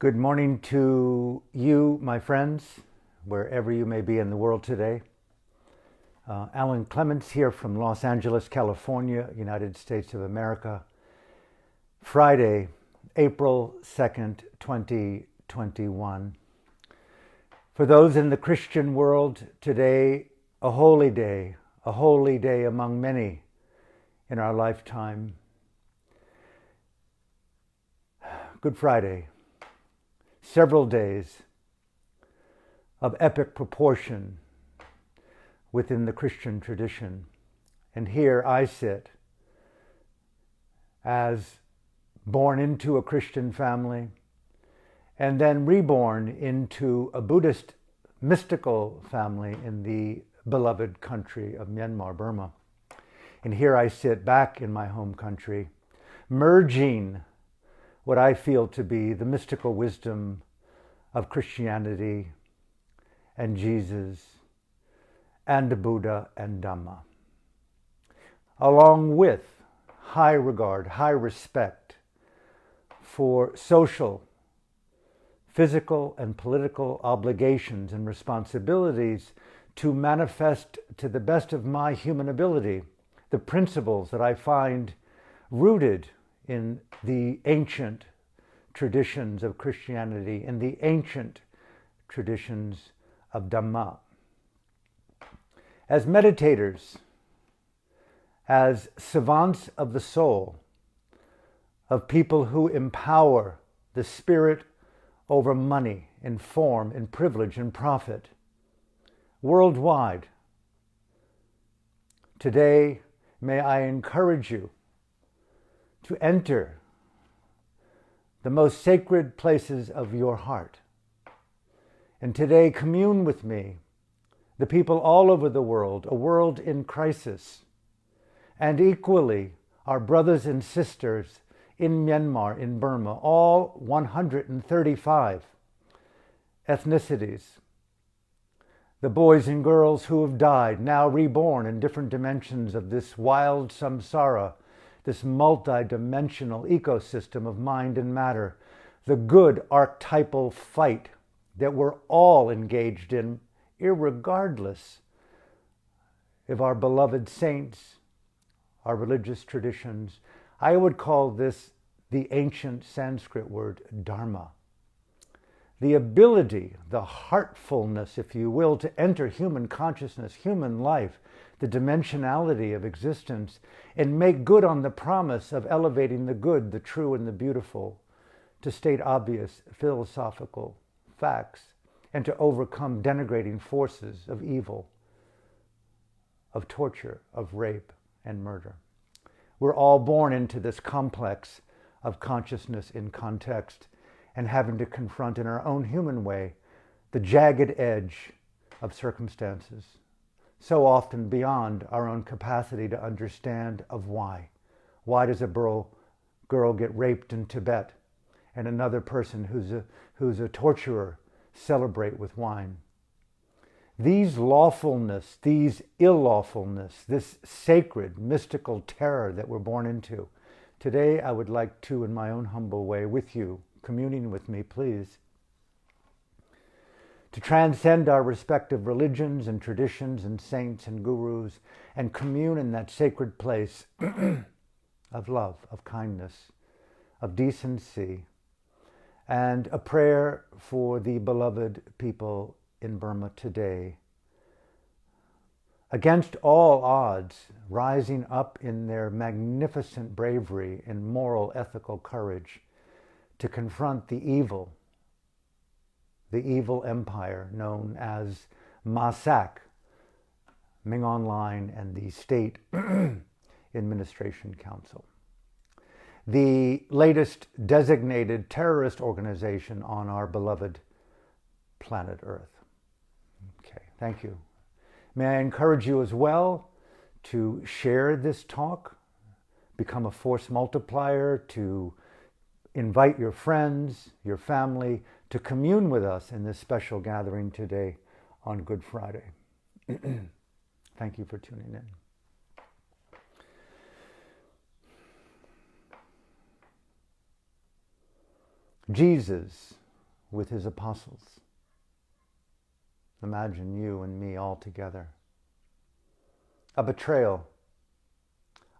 Good morning to you, my friends, wherever you may be in the world today. Alan Clements here from Los Angeles, California, United States of America. Friday, April 2nd, 2021. For those in the Christian world, today, a holy day among many in our lifetime. Good Friday. Several days of epic proportion within the Christian tradition. And here I sit as born into a Christian family and then reborn into a Buddhist mystical family in the beloved country of Myanmar, Burma. And here I sit back in my home country, merging what I feel to be the mystical wisdom of Christianity and Jesus and the Buddha and Dhamma, along with high regard, high respect for social, physical, and political obligations and responsibilities to manifest to the best of my human ability the principles that I find rooted in the ancient traditions of Christianity, in the ancient traditions of Dhamma. As meditators, as savants of the soul, of people who empower the spirit over money, in form, in privilege, and profit, worldwide, today may I encourage you to enter the most sacred places of your heart. And today commune with me, the people all over the world, a world in crisis, and equally our brothers and sisters in Myanmar, in Burma, all 135 ethnicities, the boys and girls who have died, now reborn in different dimensions of this wild samsara, this multi-dimensional ecosystem of mind and matter, the good archetypal fight that we're all engaged in, irregardless of our beloved saints, our religious traditions. I would call this the ancient Sanskrit word dharma. The ability, the heartfulness, if you will, to enter human consciousness, human life, the dimensionality of existence, and make good on the promise of elevating the good, the true, and the beautiful, to state obvious philosophical facts, and to overcome denigrating forces of evil, of torture, of rape, and murder. We're all born into this complex of consciousness in context, and having to confront in our own human way the jagged edge of circumstances, so often beyond our own capacity to understand of why. Why does a girl get raped in Tibet and another person who's a torturer celebrate with wine? These lawfulness, these illawfulness, this sacred, mystical terror that we're born into, today I would like to, in my own humble way, with you, communing with me, please, to transcend our respective religions and traditions and saints and gurus and commune in that sacred place of love, of kindness, of decency, and a prayer for the beloved people in Burma today. Against all odds, rising up in their magnificent bravery and moral, ethical courage to confront the evil empire known as Masak, Ming Online, and the State Administration Council, the latest designated terrorist organization on our beloved planet Earth. Okay, thank you. May I encourage you as well to share this talk, become a force multiplier, to invite your friends, your family, to commune with us in this special gathering today on Good Friday. Thank you for tuning in. Jesus with his apostles. Imagine you and me all together. A betrayal.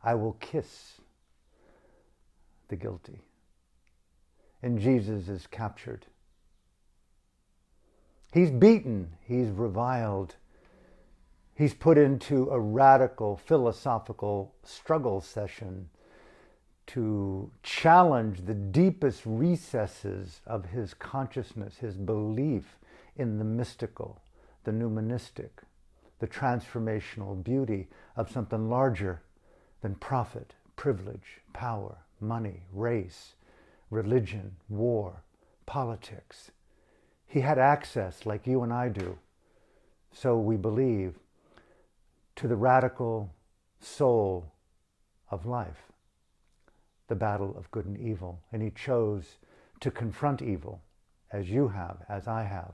I will kiss the guilty. And Jesus is captured. He's beaten. He's reviled. He's put into a radical philosophical struggle session to challenge the deepest recesses of his consciousness, his belief in the mystical, the nuministic, the transformational beauty of something larger than profit, privilege, power, money, race, religion, war, politics. He had access, like you and I do, so we believe, to the radical soul of life, the battle of good and evil. And he chose to confront evil, as you have, as I have.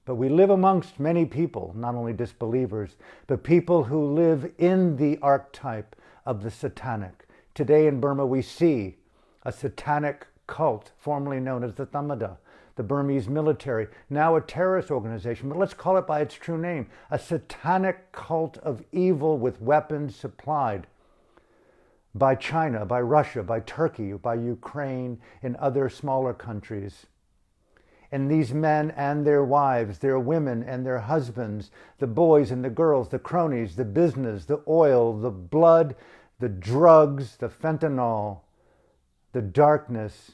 But we live amongst many people, not only disbelievers, but people who live in the archetype of the satanic. Today in Burma we see a satanic cult, formerly known as the Thamada, the Burmese military, now a terrorist organization, but let's call it by its true name, a satanic cult of evil with weapons supplied by China, by Russia, by Turkey, by Ukraine, and other smaller countries. And these men and their wives, their women and their husbands, the boys and the girls, the cronies, the business, the oil, the blood, the drugs, the fentanyl, the darkness,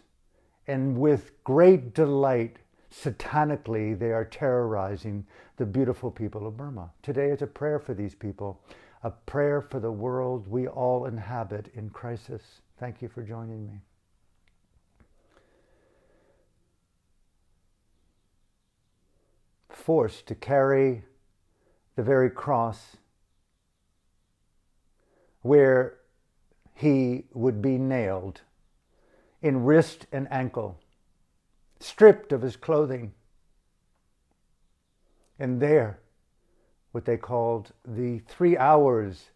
and with great delight, satanically, they are terrorizing the beautiful people of Burma. Today is a prayer for these people, a prayer for the world we all inhabit in crisis. Thank you for joining me. Forced to carry the very cross where he would be nailed in wrist and ankle, stripped of his clothing. And there, what they called the 3 hours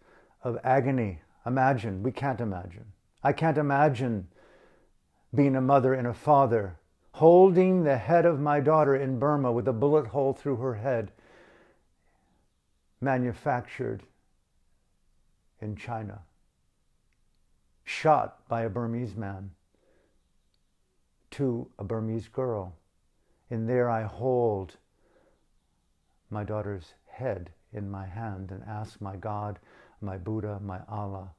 of agony. Imagine, we can't imagine. I can't imagine being a mother and a father, holding the head of my daughter in Burma with a bullet hole through her head, manufactured in China, shot by a Burmese man to a Burmese girl. And there I hold my daughter's head in my hand and ask my God, my Buddha, my Allah,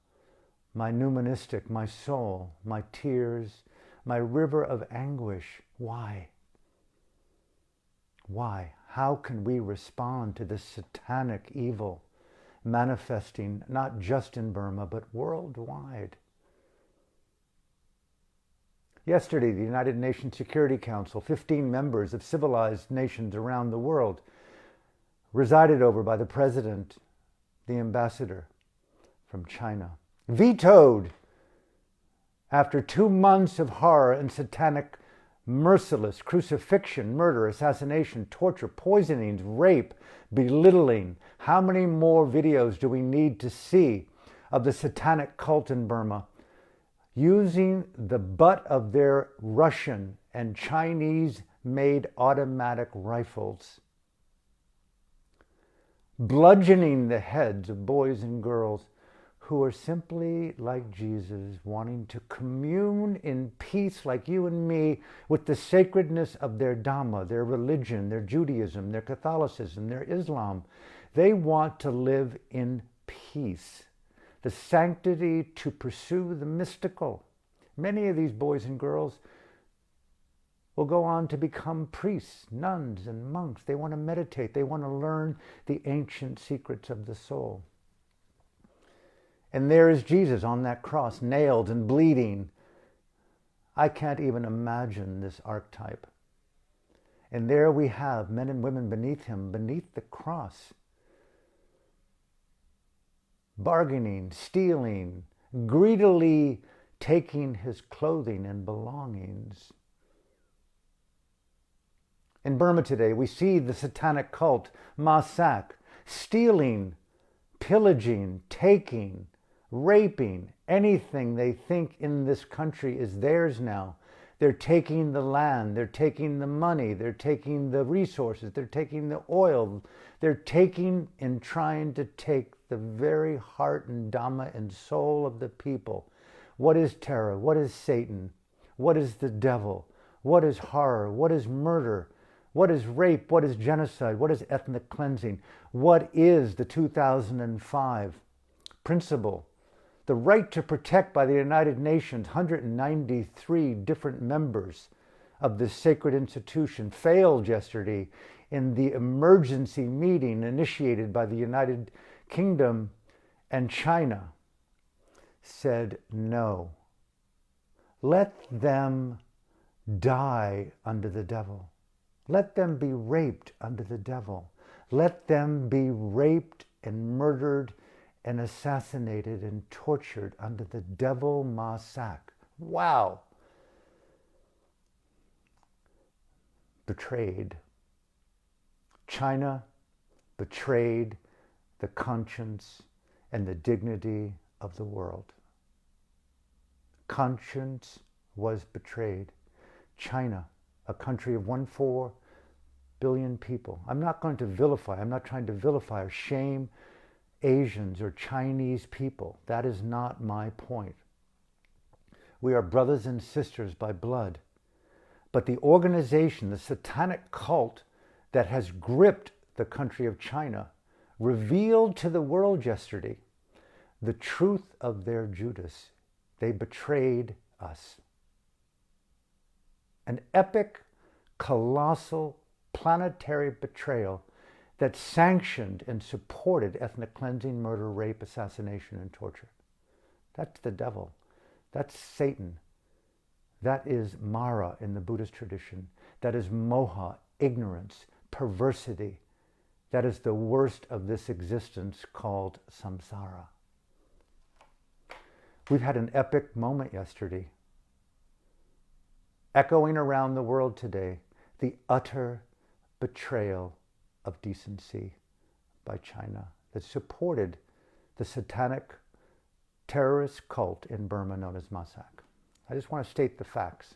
my nuministic, my soul, my tears, my river of anguish. Why? Why? How can we respond to this satanic evil manifesting not just in Burma, but worldwide? Yesterday, the United Nations Security Council, 15 members of civilized nations around the world, resided over by the president, the ambassador from China, vetoed, after 2 months of horror and satanic, merciless crucifixion, murder, assassination, torture, poisonings, rape, belittling. How many more videos do we need to see of the satanic cult in Burma using the butt of their Russian and Chinese-made automatic rifles, bludgeoning the heads of boys and girls who are simply like Jesus, wanting to commune in peace like you and me with the sacredness of their Dhamma, their religion, their Judaism, their Catholicism, their Islam. They want to live in peace, the sanctity to pursue the mystical. Many of these boys and girls will go on to become priests, nuns, and monks. They want to meditate. They want to learn the ancient secrets of the soul. And there is Jesus on that cross, nailed and bleeding. I can't even imagine this archetype. And there we have men and women beneath him, beneath the cross, bargaining, stealing, greedily taking his clothing and belongings. In Burma today, we see the satanic cult, Masak, stealing, pillaging, taking, raping anything they think in this country is theirs now. They're taking the land, they're taking the money, they're taking the resources, they're taking the oil. They're taking and trying to take the very heart and Dhamma and soul of the people. What is terror? What is Satan? What is the devil? What is horror? What is murder? What is rape? What is genocide? What is ethnic cleansing? What is the 2005 principle? The right to protect by the United Nations, 193 different members of this sacred institution failed yesterday in the emergency meeting initiated by the United Kingdom and China. Said no. Let them die under the devil. Let them be raped under the devil. Let them be raped and murdered and assassinated and tortured under the devil Masak. Wow. Betrayed. China betrayed the conscience and the dignity of the world. Conscience was betrayed. China, a country of 1.4 billion people. I'm not going to vilify, I'm not trying to vilify or shame Asians or Chinese people. That is not my point. We are brothers and sisters by blood. But the organization, the satanic cult that has gripped the country of China, revealed to the world yesterday the truth of their Judas. They betrayed us. An epic, colossal, planetary betrayal that sanctioned and supported ethnic cleansing, murder, rape, assassination, and torture. That's the devil. That's Satan. That is Mara in the Buddhist tradition. That is moha, ignorance, perversity. That is the worst of this existence called samsara. We've had an epic moment yesterday. Echoing around the world today, the utter betrayal of decency by China that supported the satanic terrorist cult in Burma known as Masak. I just want to state the facts.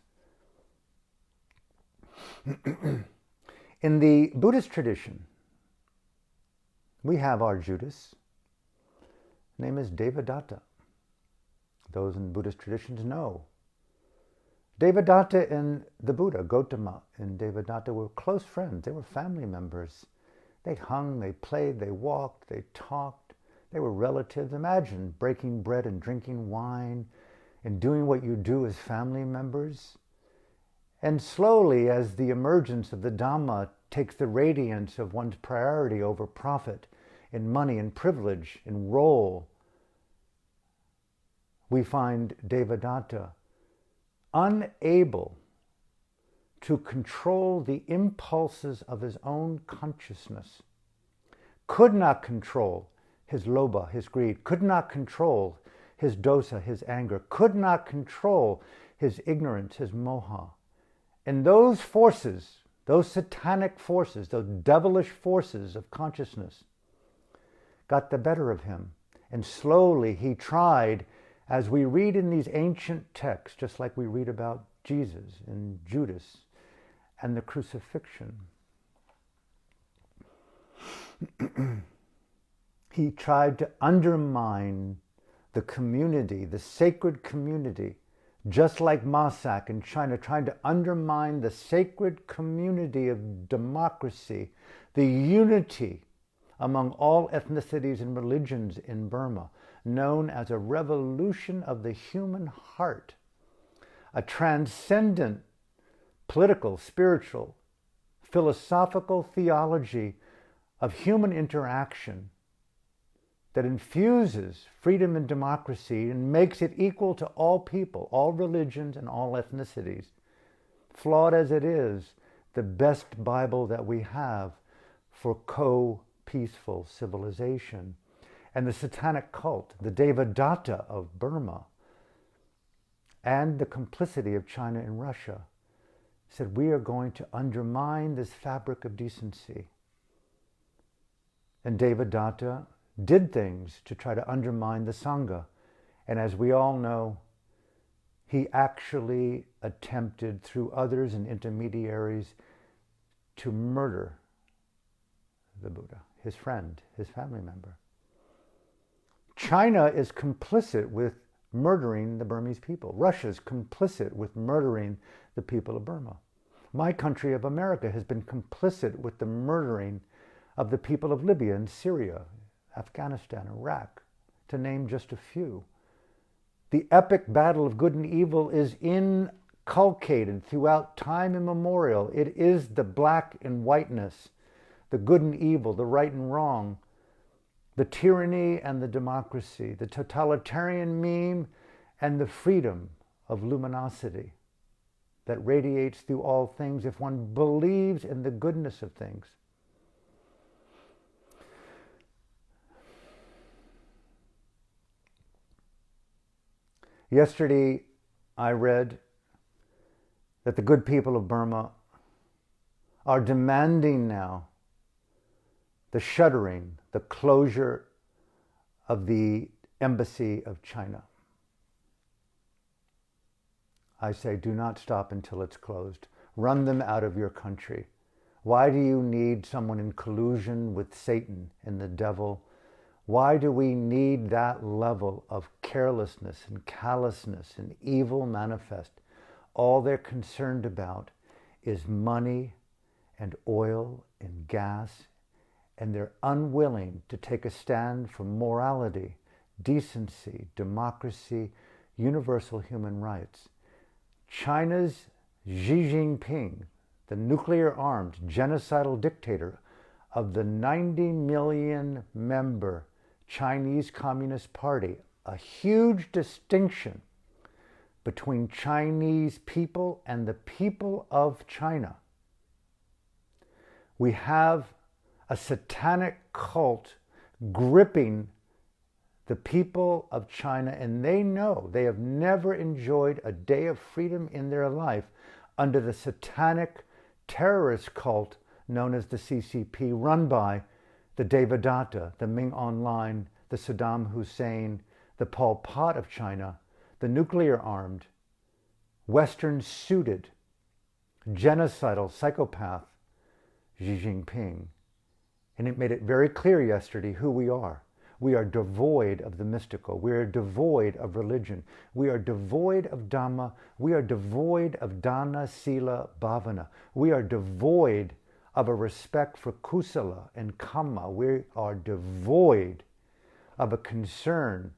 In the Buddhist tradition, we have our Judas. His name is Devadatta. Those in Buddhist traditions know. Devadatta and the Buddha, Gautama and Devadatta, were close friends. They were family members. They hung, they played, they walked, they talked. They were relatives. Imagine breaking bread and drinking wine and doing what you do as family members. And slowly, as the emergence of the Dhamma takes the radiance of one's priority over profit and money and privilege and role, we find Devadatta unable to control the impulses of his own consciousness, could not control his lobha, his greed, could not control his dosa, his anger, could not control his ignorance, his moha. And those forces, those satanic forces, those devilish forces of consciousness got the better of him. And slowly he tried, as we read in these ancient texts, just like we read about Jesus and Judas and the crucifixion, he tried to undermine the community, the sacred community, just like Masak in China, trying to undermine the sacred community of democracy, the unity among all ethnicities and religions in Burma, known as a revolution of the human heart, a transcendent political, spiritual, philosophical theology of human interaction that infuses freedom and democracy and makes it equal to all people, all religions and all ethnicities. Flawed as it is, the best Bible that we have for co-peaceful civilization. And the satanic cult, the Devadatta of Burma, and the complicity of China and Russia said, we are going to undermine this fabric of decency. And Devadatta did things to try to undermine the Sangha. And as we all know, he actually attempted, through others and intermediaries, to murder the Buddha, his friend, his family member. China is complicit with murdering the Burmese people. Russia is complicit with murdering the people of Burma. My country of America has been complicit with the murdering of the people of Libya and Syria, Afghanistan, Iraq, to name just a few. The epic battle of good and evil is inculcated throughout time immemorial. It is the black and whiteness, the good and evil, the right and wrong, the tyranny and the democracy, the totalitarian meme and the freedom of luminosity that radiates through all things if one believes in the goodness of things. Yesterday, I read that the good people of Burma are demanding now the shuttering, the closure of the embassy of China. I say, do not stop until it's closed. Run them out of your country. Why do you need someone in collusion with Satan and the devil? Why do we need that level of carelessness and callousness and evil manifest? All they're concerned about is money and oil and gas, and they're unwilling to take a stand for morality, decency, democracy, universal human rights. China's Xi Jinping, the nuclear-armed genocidal dictator of the 90 million member Chinese Communist Party, a huge distinction between Chinese people and the people of China. We have a satanic cult gripping the people of China, and they know they have never enjoyed a day of freedom in their life under the satanic terrorist cult known as the CCP, run by the Devadatta, the Ming Online, the Saddam Hussein, the Pol Pot of China, the nuclear-armed, Western-suited, genocidal psychopath Xi Jinping. And it made it very clear yesterday who we are. We are devoid of the mystical. We are devoid of religion. We are devoid of Dhamma. We are devoid of Dana, Sila, Bhavana. We are devoid of a respect for kusala and kamma. We are devoid of a concern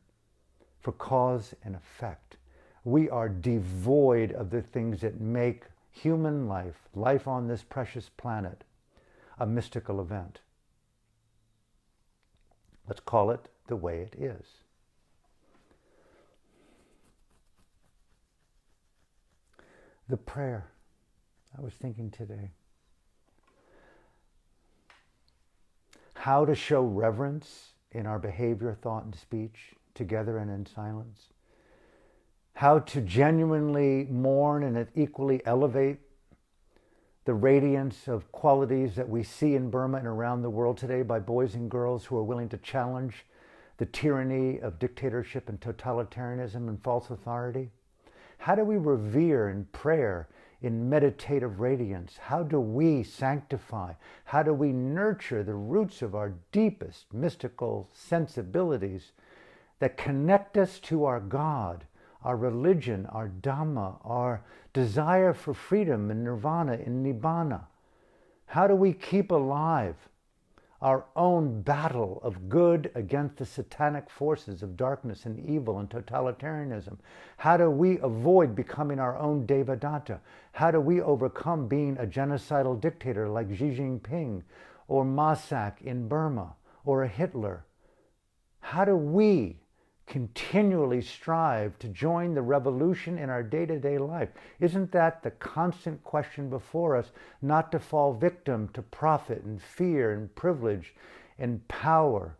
for cause and effect. We are devoid of the things that make human life, life on this precious planet, a mystical event. Let's call it the way it is. The prayer. I was thinking today. How to show reverence in our behavior, thought, and speech, together and in silence. How to genuinely mourn and equally elevate the radiance of qualities that we see in Burma and around the world today by boys and girls who are willing to challenge the tyranny of dictatorship and totalitarianism and false authority? How do we revere in prayer, in meditative radiance? How do we sanctify? How do we nurture the roots of our deepest mystical sensibilities that connect us to our God, our religion, our Dhamma, our desire for freedom and nirvana and nibbana? How do we keep alive our own battle of good against the satanic forces of darkness and evil and totalitarianism? How do we avoid becoming our own Devadatta? How do we overcome being a genocidal dictator like Xi Jinping or Masak in Burma or a Hitler? How do we continually strive to join the revolution in our day-to-day life? Isn't that the constant question before us? Not to fall victim to profit and fear and privilege and power,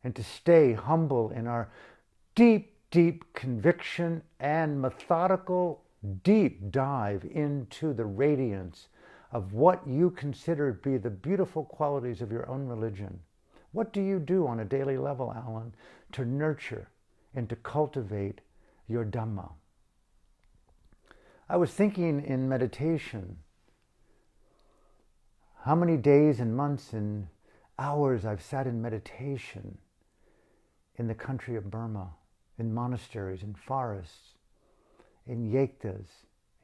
and to stay humble in our deep, deep conviction and methodical deep dive into the radiance of what you consider to be the beautiful qualities of your own religion. What do you do on a daily level, Alan, to nurture and to cultivate your Dhamma, I was thinking in meditation how many days and months and hours I've sat in meditation in the country of Burma, in monasteries, in forests, in yektas,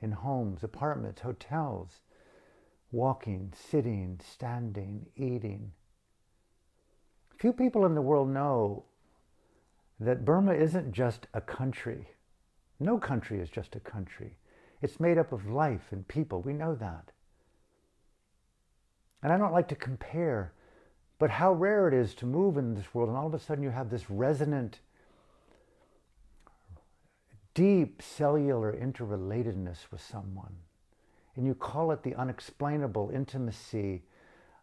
in homes, apartments, hotels, walking, sitting, standing, eating. Few people in the world know that Burma isn't just a country. No country is just a country. It's made up of life and people. We know that. And I don't like to compare, but how rare it is to move in this world and all of a sudden you have this resonant, deep cellular interrelatedness with someone. And you call it the unexplainable intimacy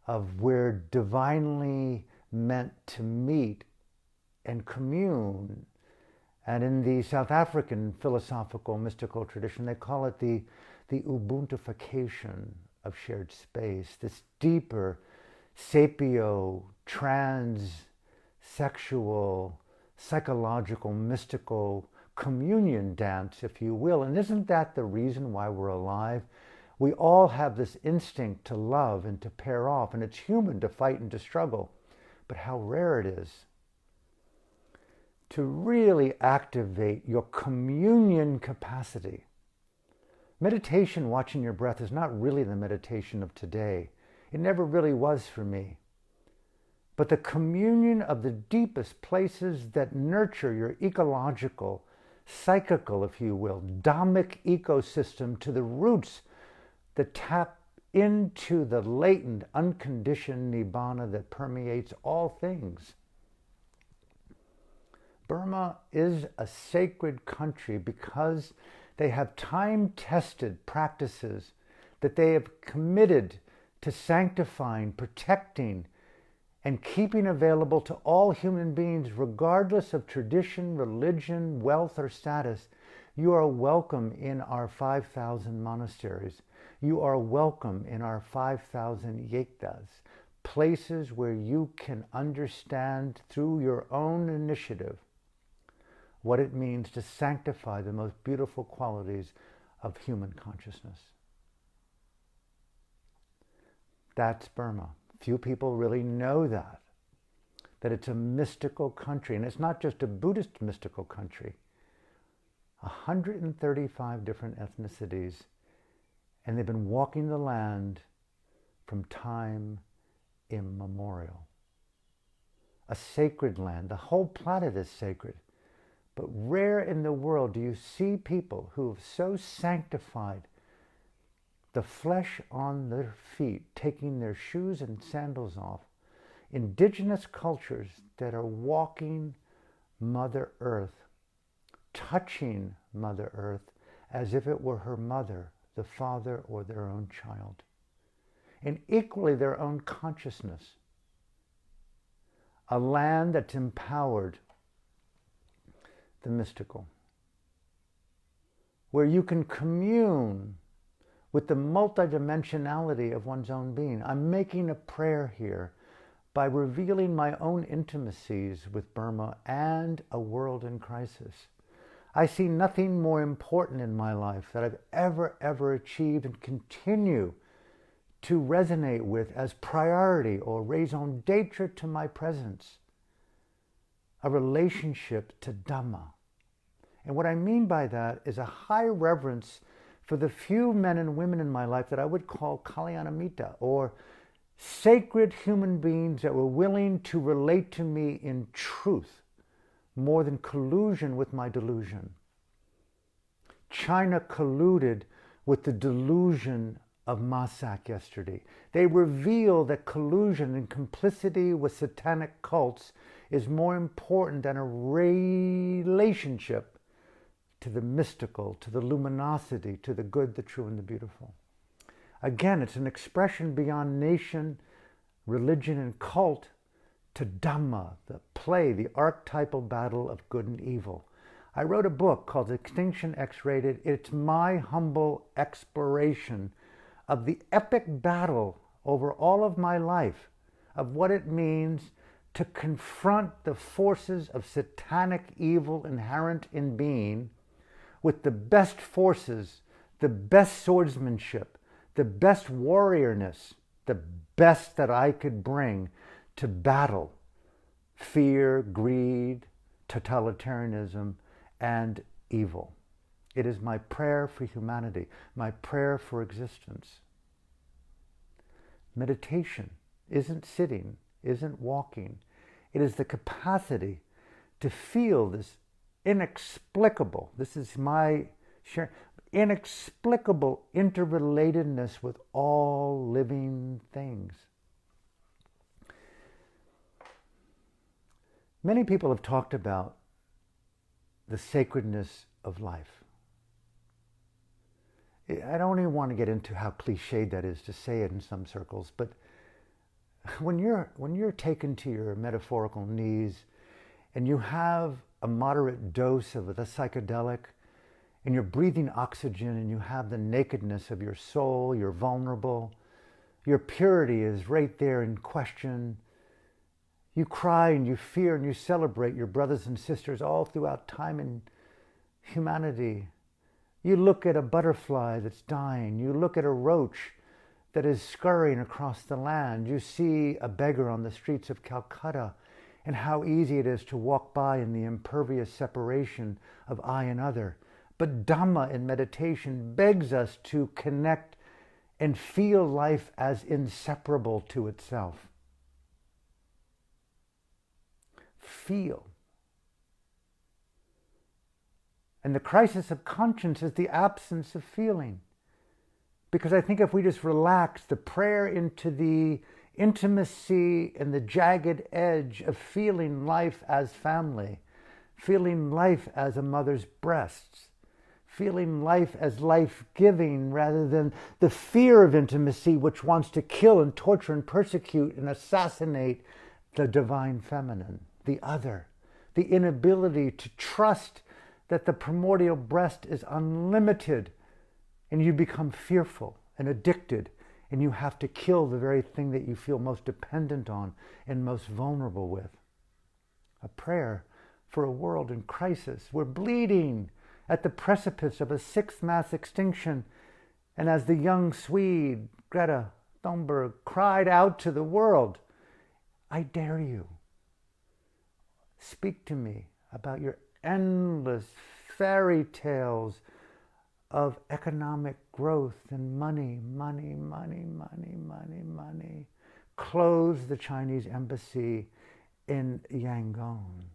of we're divinely meant to meet and commune. And in the South African philosophical mystical tradition, they call it the ubuntification of shared space, this deeper sapio, trans-sexual, psychological, mystical communion dance, if you will. And isn't that the reason why we're alive? We all have this instinct to love and to pair off, and it's human to fight and to struggle. But how rare it is to really activate your communion capacity. Meditation, watching your breath, is not really the meditation of today. It never really was for me. But the communion of the deepest places that nurture your ecological, psychical, if you will, Dhammic ecosystem to the roots that tap into the latent, unconditioned nibbana that permeates all things. Burma is a sacred country because they have time-tested practices that they have committed to sanctifying, protecting, and keeping available to all human beings, regardless of tradition, religion, wealth, or status. You are welcome in our 5,000 monasteries. You are welcome in our 5,000 yektas, places where you can understand through your own initiative what it means to sanctify the most beautiful qualities of human consciousness. That's Burma. Few people really know that it's a mystical country. And it's not just a Buddhist mystical country. 135 different ethnicities, and they've been walking the land from time immemorial. A sacred land. The whole planet is sacred. But rare in the world do you see people who have so sanctified the flesh on their feet, taking their shoes and sandals off. Indigenous cultures that are walking Mother Earth, touching Mother Earth as if it were her mother, the father, or their own child. And equally their own consciousness. A land that's empowered the mystical, where you can commune with the multidimensionality of one's own being. I'm making a prayer here by revealing my own intimacies with Burma and a world in crisis. I see nothing more important in my life that I've ever achieved and continue to resonate with as priority or raison d'etre to my presence. A relationship to Dhamma. And what I mean by that is a high reverence for the few men and women in my life that I would call Kalyanamita, or sacred human beings that were willing to relate to me in truth more than collusion with my delusion. China colluded with the delusion of Masak yesterday. They reveal that collusion and complicity with satanic cults is more important than a relationship to the mystical, to the luminosity, to the good, the true, and the beautiful. Again, it's an expression beyond nation, religion, and cult to Dhamma, the play, the archetypal battle of good and evil. I wrote a book called Extinction X-Rated. It's my humble exploration of the epic battle over all of my life of what it means to confront the forces of satanic evil inherent in being with the best forces the best swordsmanship, the best warriorness, the best that I could bring to battle fear, greed, totalitarianism, and evil. It is my prayer for humanity, my prayer for existence. Meditation isn't sitting, isn't walking. It is the capacity to feel this inexplicable, this is my share, inexplicable interrelatedness with all living things. Many people have talked about the sacredness of life. I don't even want to get into how cliched that is to say it in some circles, but when you're taken to your metaphorical knees and you have a moderate dose of the psychedelic and you're breathing oxygen and you have the nakedness of your soul, you're vulnerable, your purity is right there in question. You cry and you fear and you celebrate your brothers and sisters all throughout time and humanity. You look at a butterfly that's dying. You look at a roach that is scurrying across the land. You see a beggar on the streets of Calcutta and how easy it is to walk by in the impervious separation of I and other. But Dhamma in meditation begs us to connect and feel life as inseparable to itself. Feel. And the crisis of conscience is the absence of feeling. Because I think if we just relax the prayer into the intimacy and the jagged edge of feeling life as family, feeling life as a mother's breasts, feeling life as life-giving rather than the fear of intimacy which wants to kill and torture and persecute and assassinate the divine feminine, the other, the inability to trust that the primordial breast is unlimited and you become fearful and addicted and you have to kill the very thing that you feel most dependent on and most vulnerable with. A prayer for a world in crisis. We're bleeding at the precipice of a sixth mass extinction, and as the young Swede Greta Thunberg cried out to the world, I dare you, speak to me about your endless fairy tales of economic growth and money. Close the Chinese embassy in Yangon.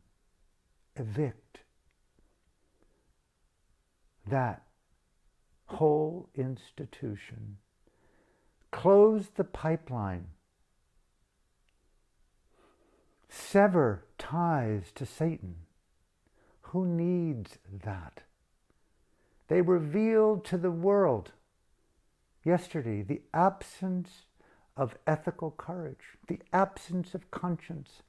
Evict that whole institution. Close the pipeline. Sever ties to Satan. Who needs that? They revealed to the world yesterday the absence of ethical courage, the absence of conscience.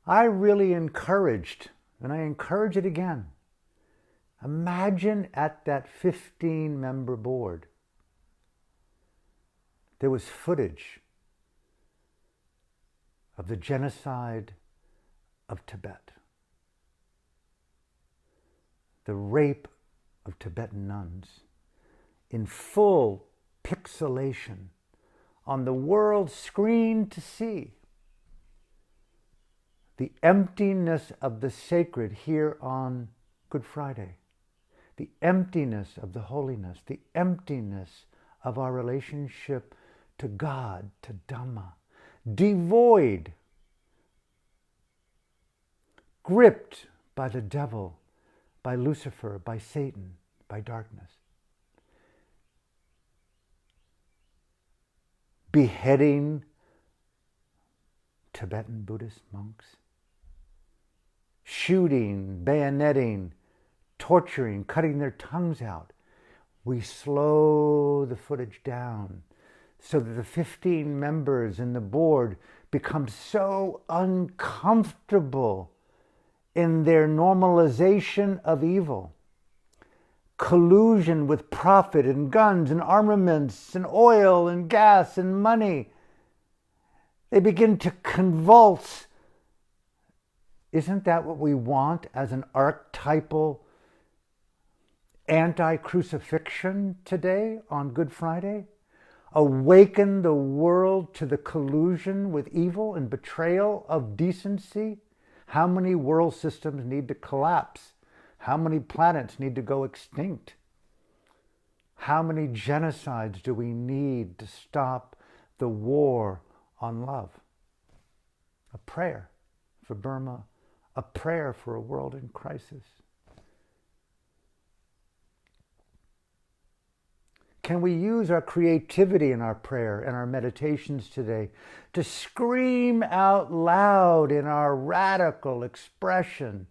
I really encouraged, and I encourage it again, imagine at that 15-member board, there was footage of the genocide of Tibet, the rape of Tibetan nuns in full pixelation on the world screen to see. The emptiness of the sacred here on Good Friday, the emptiness of the holiness, the emptiness of our relationship to God, to Dhamma, devoid, gripped by the devil, by Lucifer, by Satan, by darkness. Beheading Tibetan Buddhist monks, shooting, bayoneting, torturing, cutting their tongues out. We slow the footage down so that the 15 members in the board become so uncomfortable in their normalization of evil, collusion with profit and guns and armaments and oil and gas and money. They begin to convulse. Isn't that what we want as an archetypal anti-crucifixion today on Good Friday? Awaken the world to the collusion with evil and betrayal of decency? How many world systems need to collapse? How many planets need to go extinct? How many genocides do we need to stop the war on love? A prayer for Burma, a prayer for a world in crisis. Can we use our creativity in our prayer and our meditations today to scream out loud in our radical expression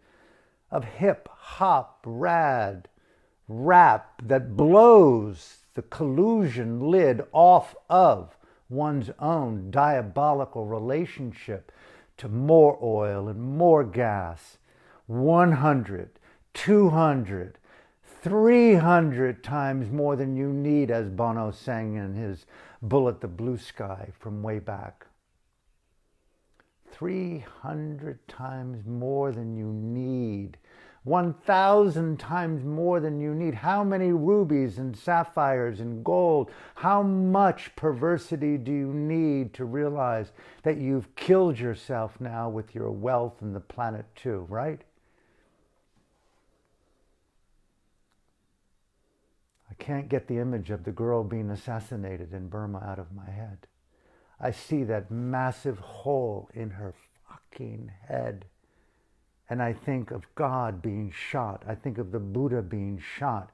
of hip, hop, rad, rap that blows the collusion lid off of one's own diabolical relationship to more oil and more gas, 100, 200, 300 times more than you need, as Bono sang in his Bullet the Blue Sky from way back. 300 times more than you need. 1,000 times more than you need. How many rubies and sapphires and gold? How much perversity do you need to realize that you've killed yourself now with your wealth and the planet too, right? I can't get the image of the girl being assassinated in Burma out of my head. I see that massive hole in her fucking head. And I think of God being shot. I think of the Buddha being shot.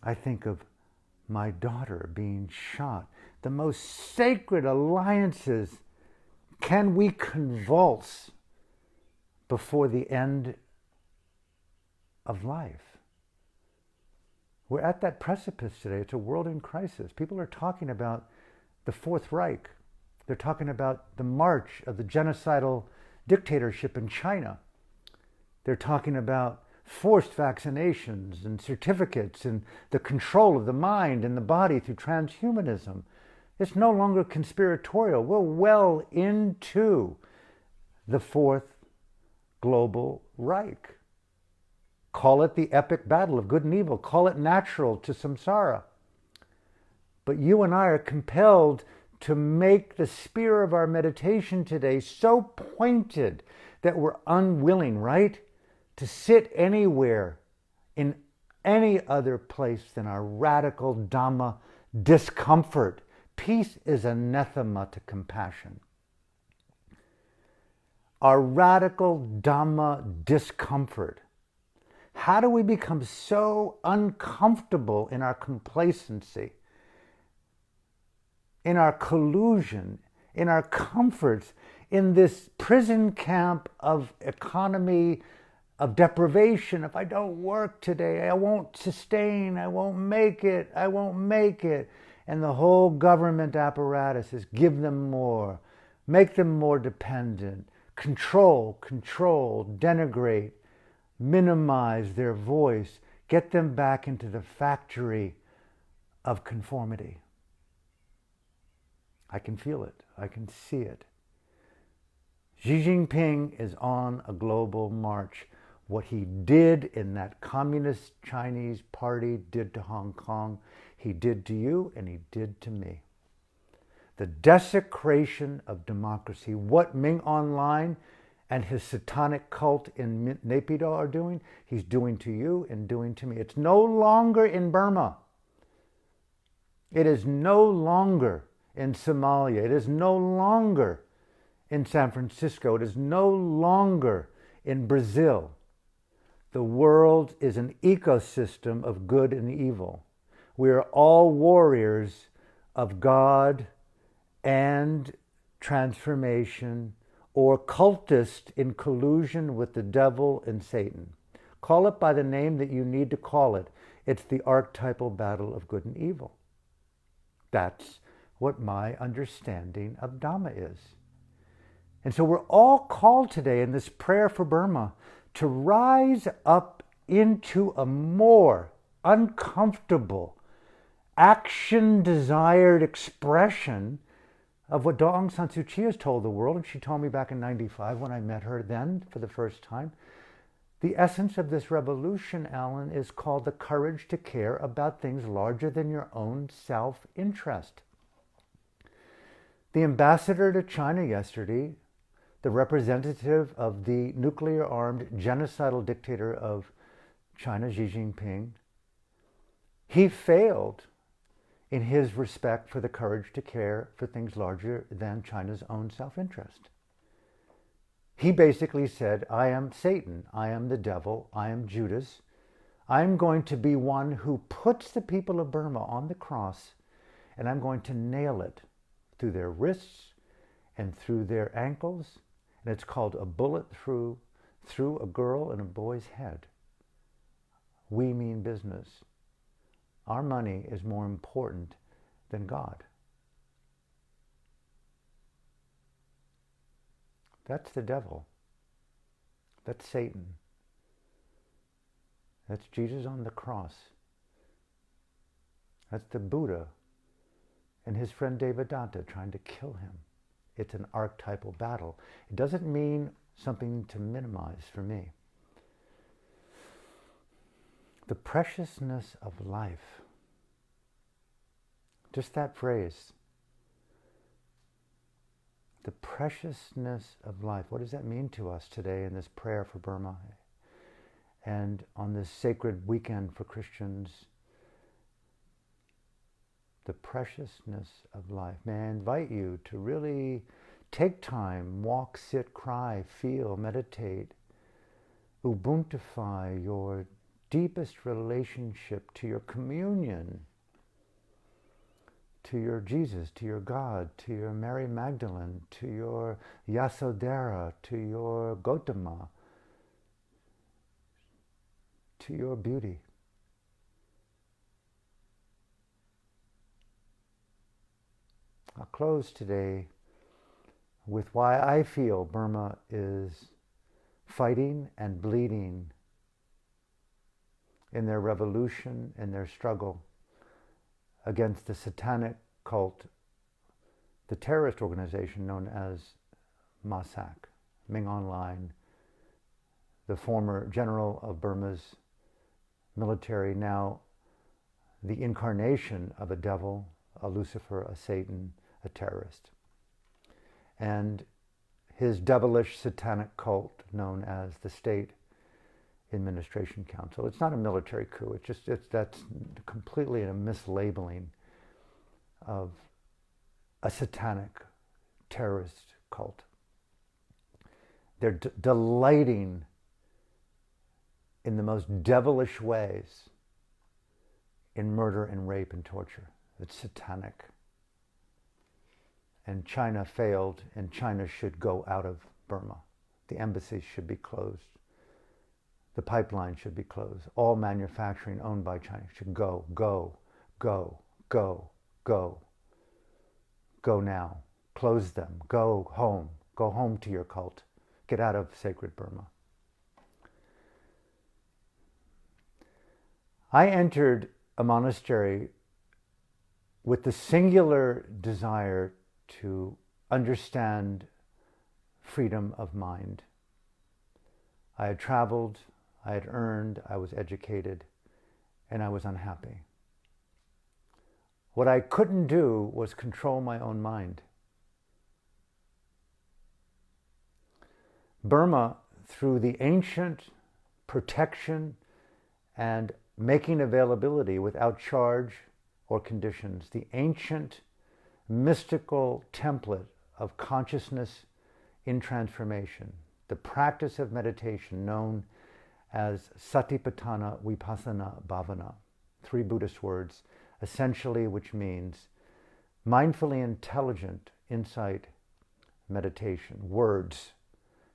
I think of my daughter being shot. The most sacred alliances. Can we convulse before the end of life? We're at that precipice today. It's a world in crisis. People are talking about the Fourth Reich. They're talking about the march of the genocidal dictatorship in China. They're talking about forced vaccinations and certificates and the control of the mind and the body through transhumanism. It's no longer conspiratorial. We're well into the Fourth Global Reich. Call it the epic battle of good and evil. Call it natural to samsara. But you and I are compelled to make the spear of our meditation today so pointed that we're unwilling, right, to sit anywhere in any other place than our radical Dhamma discomfort. Peace is anathema to compassion. Our radical Dhamma discomfort. How do we become so uncomfortable in our complacency, in our collusion, in our comforts, in this prison camp of economy, of deprivation? If I don't work today, I won't sustain, I won't make it, I won't make it. And the whole government apparatus is give them more, make them more dependent, control, denigrate, minimize their voice, get them back into the factory of conformity. I can feel it. I can see it. Xi Jinping is on a global march. What he did in that Communist Chinese party did to Hong Kong, he did to you and he did to me. The desecration of democracy, what Ming Online and his satanic cult in Naypyidaw are doing, he's doing to you and doing to me. It's no longer in Burma. It is no longer in Somalia. It is no longer in San Francisco. It is no longer in Brazil. The world is an ecosystem of good and evil. We are all warriors of God and transformation, or cultist in collusion with the devil and Satan. Call it by the name that you need to call it. It's the archetypal battle of good and evil. That's what my understanding of Dhamma is. And so we're all called today in this prayer for Burma to rise up into a more uncomfortable, action-desired expression of what Aung San Suu Kyi has told the world, and she told me back in '95 when I met her then for the first time, The essence of this revolution, Alan, is called the courage to care about things larger than your own self-interest. The ambassador to China yesterday, the representative of the nuclear-armed genocidal dictator of China, Xi Jinping, he failed in his respect for the courage to care for things larger than China's own self-interest. He basically said, I am Satan, I am the devil, I am Judas. I'm going to be one who puts the people of Burma on the cross, and I'm going to nail it through their wrists and through their ankles. And it's called a bullet through a girl and a boy's head. We mean business. Our money is more important than God. That's the devil. That's Satan. That's Jesus on the cross. That's the Buddha and his friend Devadatta trying to kill him. It's an archetypal battle. It doesn't mean something to minimize for me. The preciousness of life. Just that phrase. The preciousness of life. What does that mean to us today in this prayer for Burma? And on this sacred weekend for Christians? The preciousness of life. May I invite you to really take time, walk, sit, cry, feel, meditate, Ubuntify your deepest relationship to your communion, to your Jesus, to your God, to your Mary Magdalene, to your Yasodhara, to your Gautama, to your beauty. I'll close today with why I feel Burma is fighting and bleeding in their revolution and their struggle against the satanic cult, the terrorist organization known as MASAC, Ming Online, the former general of Burma's military, now the incarnation of a devil, a Lucifer, a Satan, a terrorist. And his devilish satanic cult known as the State Administration Council. It's not a military coup. That's completely a mislabeling of a satanic terrorist cult. They're delighting in the most devilish ways in murder and rape and torture. It's satanic. And China failed, and China should go out of Burma. The embassies should be closed. The pipeline should be closed. All manufacturing owned by China should go, go, go, go, go. Go now. Close them. Go home. Go home to your cult. Get out of sacred Burma. I entered a monastery with the singular desire to understand freedom of mind. I had traveled, I had earned, I was educated, and I was unhappy. What I couldn't do was control my own mind. Burma, through the ancient protection and making availability without charge or conditions, the ancient mystical template of consciousness in transformation, the practice of meditation known as Satipatthana Vipassana Bhavana, 3 Buddhist words, essentially which means mindfully intelligent insight meditation, words,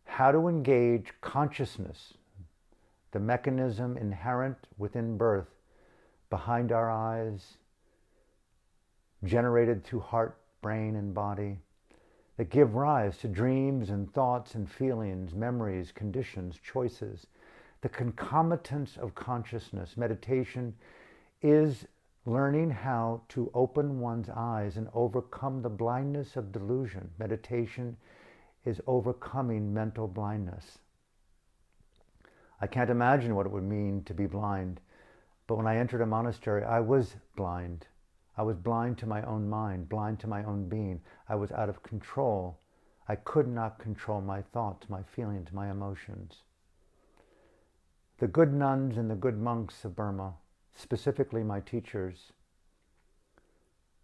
how to engage consciousness, the mechanism inherent within birth, behind our eyes, generated through heart, brain, and body, that give rise to dreams and thoughts and feelings, memories, conditions, choices, the concomitants of consciousness. Meditation is learning how to open one's eyes and overcome the blindness of delusion. Meditation is overcoming mental blindness. I can't imagine what it would mean to be blind. But when I entered a monastery, I was blind. I was blind to my own mind, blind to my own being. I was out of control. I could not control my thoughts, my feelings, my emotions. The good nuns and the good monks of Burma, specifically my teachers,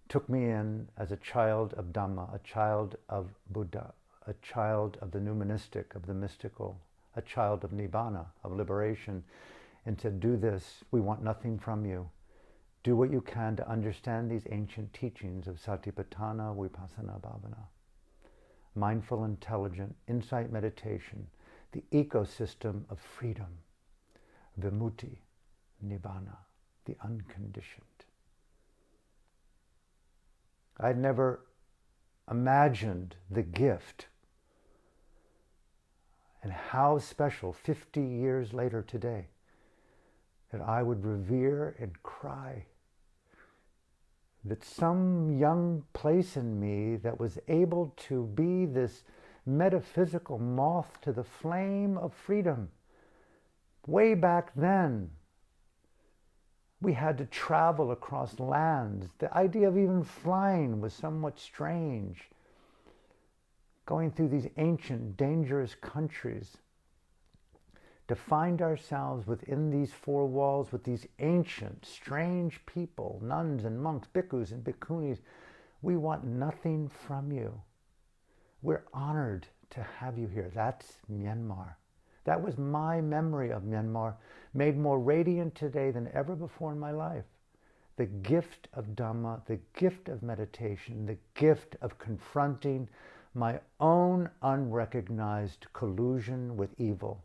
took me in as a child of Dhamma, a child of Buddha, a child of the numismatic, of the mystical, a child of Nibbana, of liberation, and said, do this, we want nothing from you. Do what you can to understand these ancient teachings of Satipatthana, Vipassana, Bhavana. Mindful, intelligent, insight meditation, the ecosystem of freedom, Vimutti, Nibbana, the unconditioned. I'd never imagined the gift and how special 50 years later today that I would revere and cry that some young place in me that was able to be this metaphysical moth to the flame of freedom. Way back then, we had to travel across lands. The idea of even flying was somewhat strange. Going through these ancient, dangerous countries, to find ourselves within these four walls with these ancient, strange people, nuns and monks, bhikkhus and bhikkhunis. We want nothing from you. We're honored to have you here. That's Myanmar. That was my memory of Myanmar, made more radiant today than ever before in my life. The gift of Dhamma, the gift of meditation, the gift of confronting my own unrecognized collusion with evil.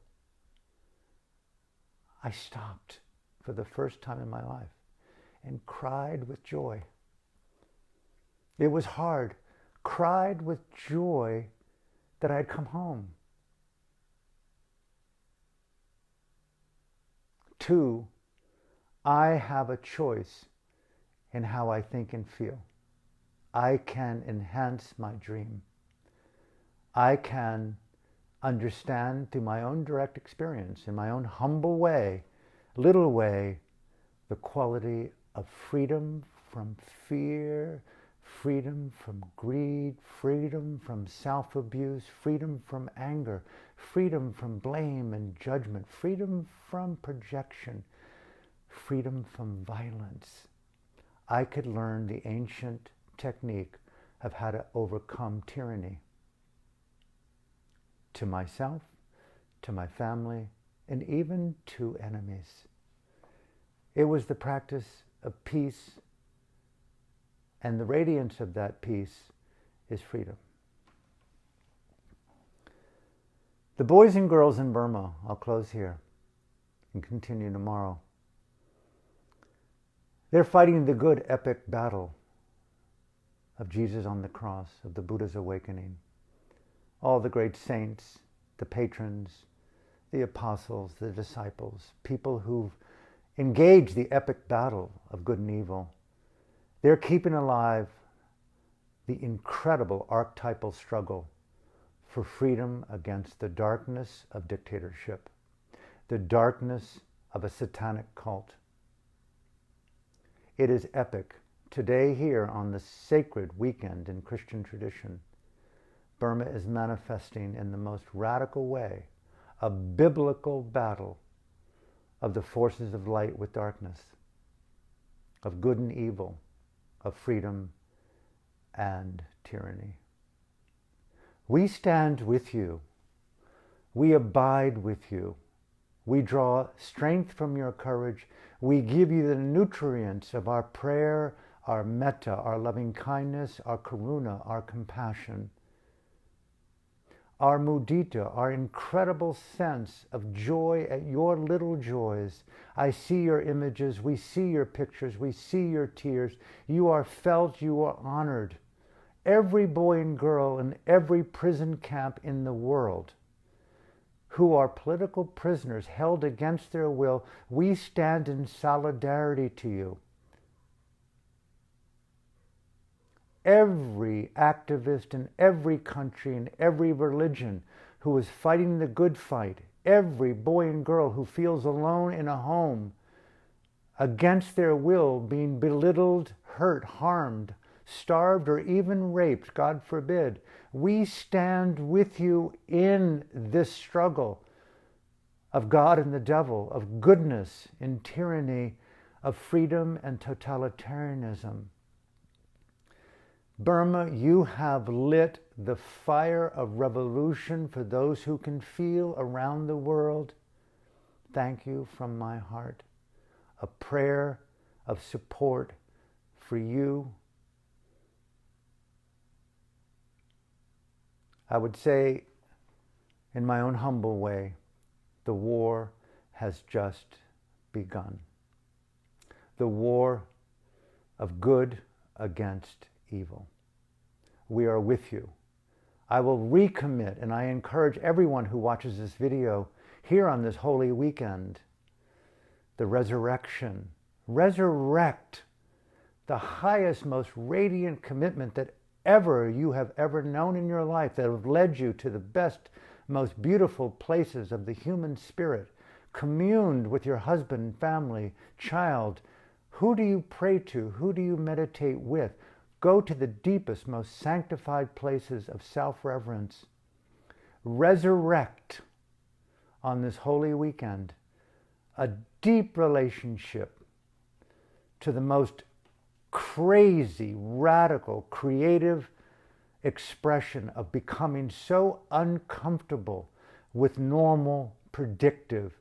I stopped for the first time in my life and cried with joy. It was hard. Cried with joy that I'd come home. 2, I have a choice in how I think and feel. I can enhance my dream. I can understand through my own direct experience, in my own humble way, little way, the quality of freedom from fear, freedom from greed, freedom from self-abuse, freedom from anger, freedom from blame and judgment, freedom from projection, freedom from violence. I could learn the ancient technique of how to overcome tyranny. To myself, to my family, and even to enemies. It was the practice of peace, and the radiance of that peace is freedom. The boys and girls in Burma, I'll close here and continue tomorrow. They're fighting the good epic battle of Jesus on the cross, of the Buddha's awakening. All the great saints, the patrons, the apostles, the disciples, people who've engaged the epic battle of good and evil. They're keeping alive the incredible archetypal struggle for freedom against the darkness of dictatorship, the darkness of a satanic cult. It is epic. Today here on the sacred weekend in Christian tradition, Burma is manifesting in the most radical way a biblical battle of the forces of light with darkness, of good and evil, of freedom and tyranny. We stand with you. We abide with you. We draw strength from your courage. We give you the nutrients of our prayer, our metta, our loving kindness, our karuna, our compassion, our mudita, our incredible sense of joy at your little joys. I see your images, we see your pictures, we see your tears. You are felt, you are honored. Every boy and girl in every prison camp in the world who are political prisoners held against their will, we stand in solidarity to you. Every activist in every country, in every religion who is fighting the good fight, every boy and girl who feels alone in a home, against their will, being belittled, hurt, harmed, starved, or even raped, God forbid. We stand with you in this struggle of God and the devil, of goodness in tyranny, of freedom and totalitarianism. Burma, you have lit the fire of revolution for those who can feel around the world. Thank you from my heart. A prayer of support for you. I would say, in my own humble way, the war has just begun. The war of good against evil. We are with you. I will recommit, and I encourage everyone who watches this video here on this Holy Weekend, the resurrection. Resurrect the highest, most radiant commitment that you have ever known in your life, that have led you to the best, most beautiful places of the human spirit. Communed with your husband, family, child. Who do you pray to? Who do you meditate with? Go to the deepest, most sanctified places of self-reverence. Resurrect on this Holy Weekend a deep relationship to the most crazy, radical, creative expression of becoming so uncomfortable with normal, predictive,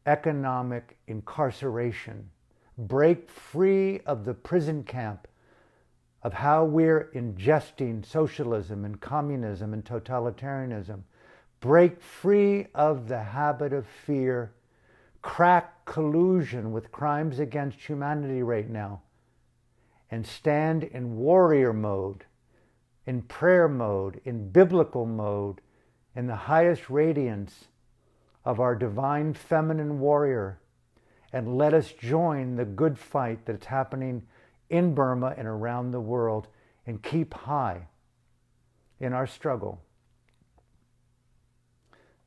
economic incarceration. Break free of the prison camp of how we're ingesting socialism and communism and totalitarianism. Break free of the habit of fear. Crack collusion with crimes against humanity right now. And stand in warrior mode, in prayer mode, in biblical mode, in the highest radiance of our divine feminine warrior. And let us join the good fight that's happening in Burma and around the world, and keep high in our struggle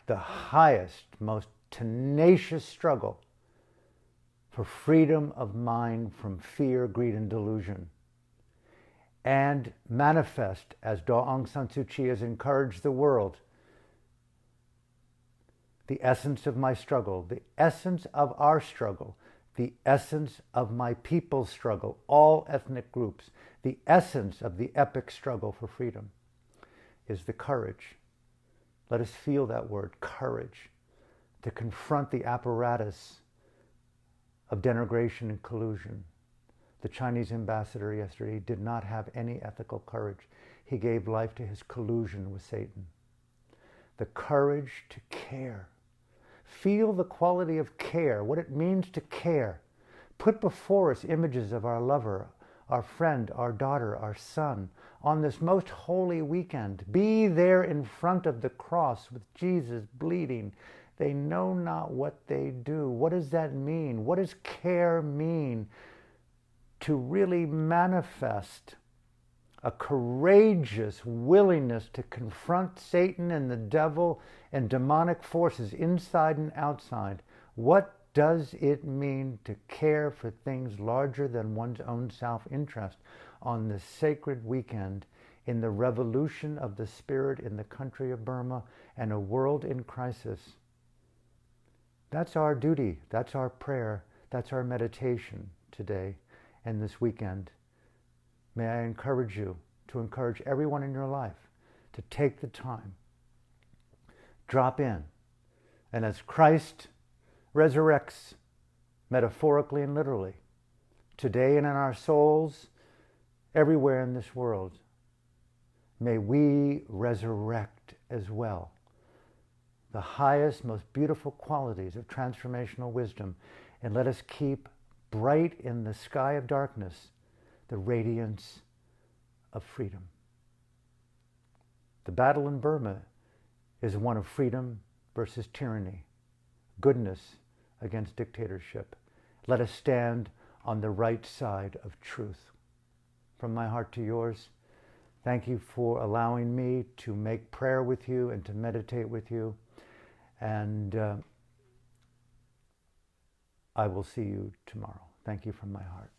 the highest, most tenacious struggle for freedom of mind from fear, greed, and delusion. And manifest, as Daw Aung San Suu Kyi has encouraged the world, the essence of my struggle, the essence of our struggle, the essence of my people's struggle, all ethnic groups, the essence of the epic struggle for freedom is the courage. Let us feel that word, courage, to confront the apparatus of denigration and collusion. The Chinese ambassador yesterday did not have any ethical courage. He gave life to his collusion with Satan. The courage to care. Feel the quality of care, what it means to care. Put before us images of our lover, our friend, our daughter, our son, on this most holy weekend. Be there in front of the cross with Jesus bleeding. They know not what they do. What does that mean? What does care mean? To really manifest a courageous willingness to confront Satan and the devil and demonic forces inside and outside. What does it mean to care for things larger than one's own self-interest on this sacred weekend in the revolution of the spirit in the country of Burma and a world in crisis? That's our duty. That's our prayer. That's our meditation today and this weekend. May I encourage you to encourage everyone in your life to take the time, drop in, and as Christ resurrects metaphorically and literally today and in our souls everywhere in this world, may we resurrect as well the highest, most beautiful qualities of transformational wisdom, and let us keep bright in the sky of darkness the radiance of freedom. The battle in Burma is one of freedom versus tyranny, goodness against dictatorship. Let us stand on the right side of truth. From my heart to yours, thank you for allowing me to make prayer with you and to meditate with you. And I will see you tomorrow. Thank you from my heart.